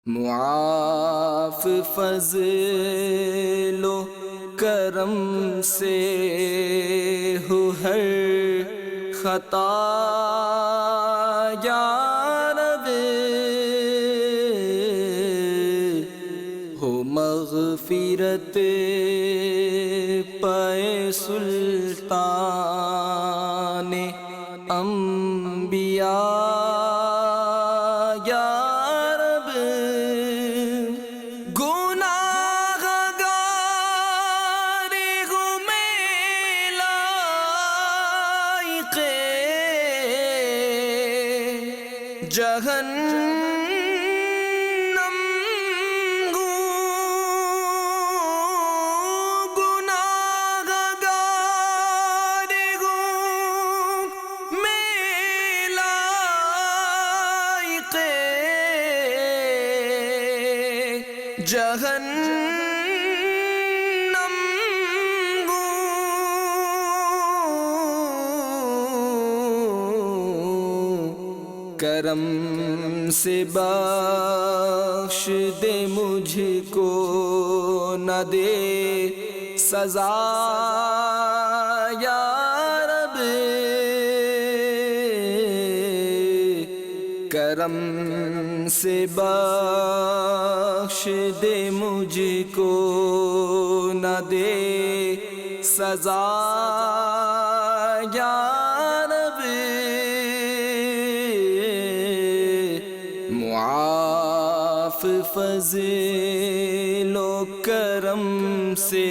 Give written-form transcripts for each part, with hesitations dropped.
معاف فضل و کرم سے ہو ہر خطا یا رب، ہو مغفرت پائے سلطان انبیاء یا رب، گناہ گار ہوں میں لائق جہنم ہوں، گناہ گار ہوں میں لائق جہنم ہوں، کرم سے بخش دے مجھ کو، نہ دے سزا یا رب، کرم سے بخش دے مجھ کو، نہ دے سزا یا رب، معاف فضل و کرم سے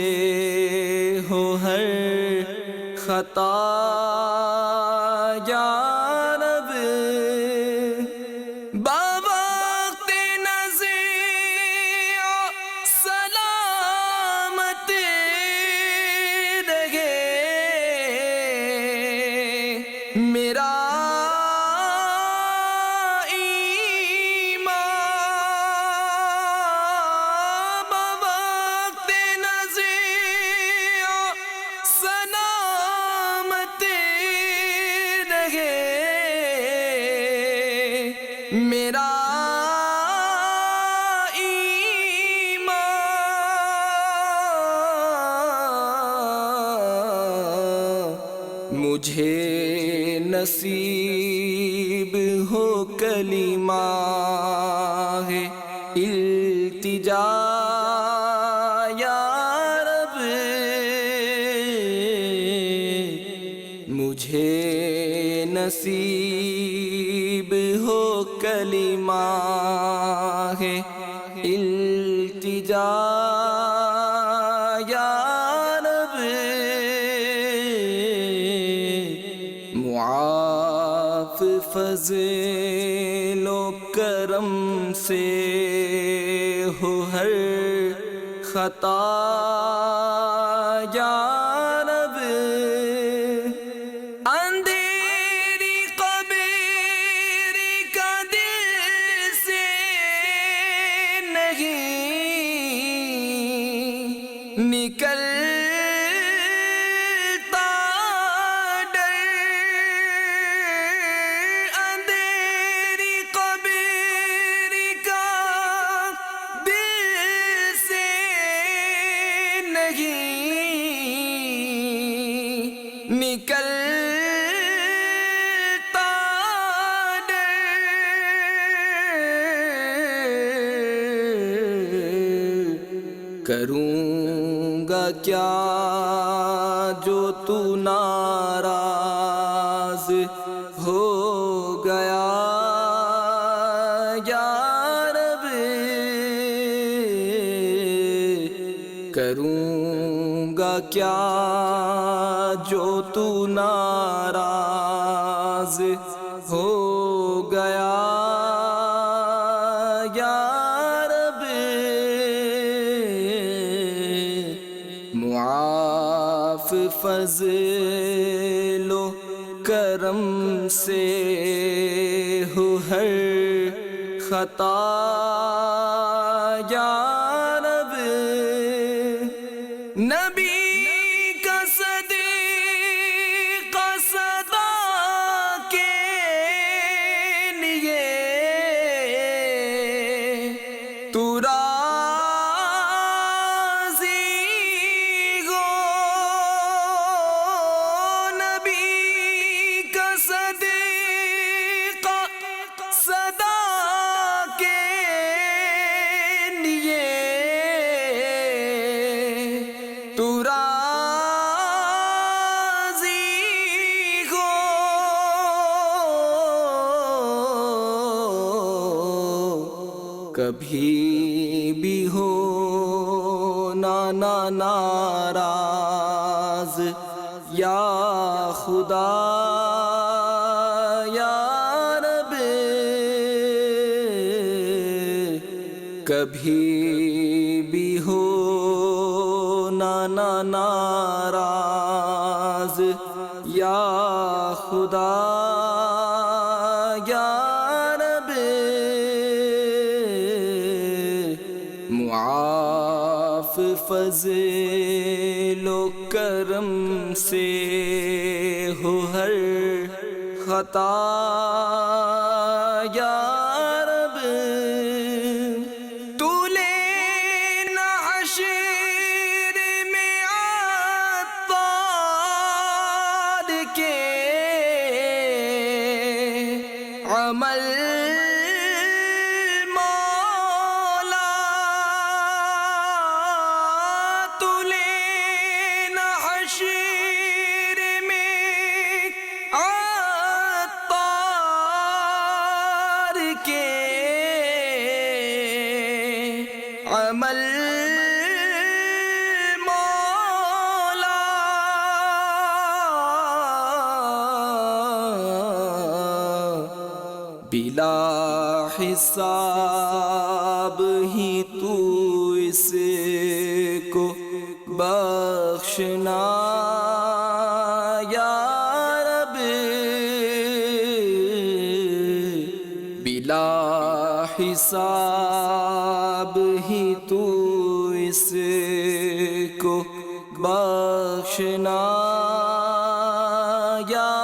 ہو ہر خطا یا رب، بوقت نزیع سلامت رہے میرا میرا ایمان، مجھے نصیب ہو کلمہ ہے التجا یا رب، مجھے نصیب ہو کلمہ ہے التجا یا رب، معاف فضل و کرم سے ہو ہر خطا یا رب، نکلتا ڈر اندھیری قبر کا دل سے نہیں، نکلتا ڈر کروں گا کیا جو تو ناراض ہو گیا یا رب، کروں گا کیا جو تو ناراض ہو گیا یا رب، معاف فضل و کرم سے ہو ہر خطا یا رب، نبی کا صدیقہ صدا کے لیے کبھی بھی ہو نا ناراض یا خدا یا رب، کبھی بھی ہو نا ناراض یا خدا یا رب، معاف فضل و کرم سے ہو ہر خطا یا رب، تو لینا حشر میں عطار کے عمل عمل مولا، بلا حساب ہی تو اس کو بخشنا یا رب، بلا حساب ہی تو اس کو بخشنا یا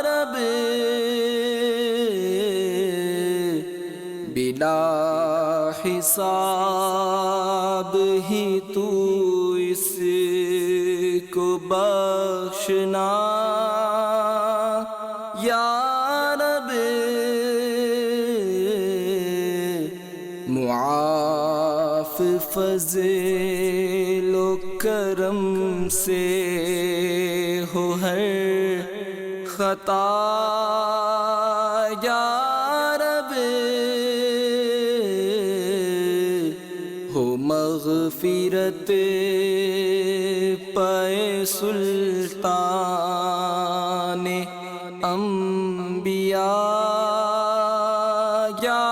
رب، بلا حساب ہی تو اس کو بخشنا یا رب، معاف فضل و کرم سے ہو ہر خطا یا رب، ہو مغفرت پائے سلطان انبیاء یا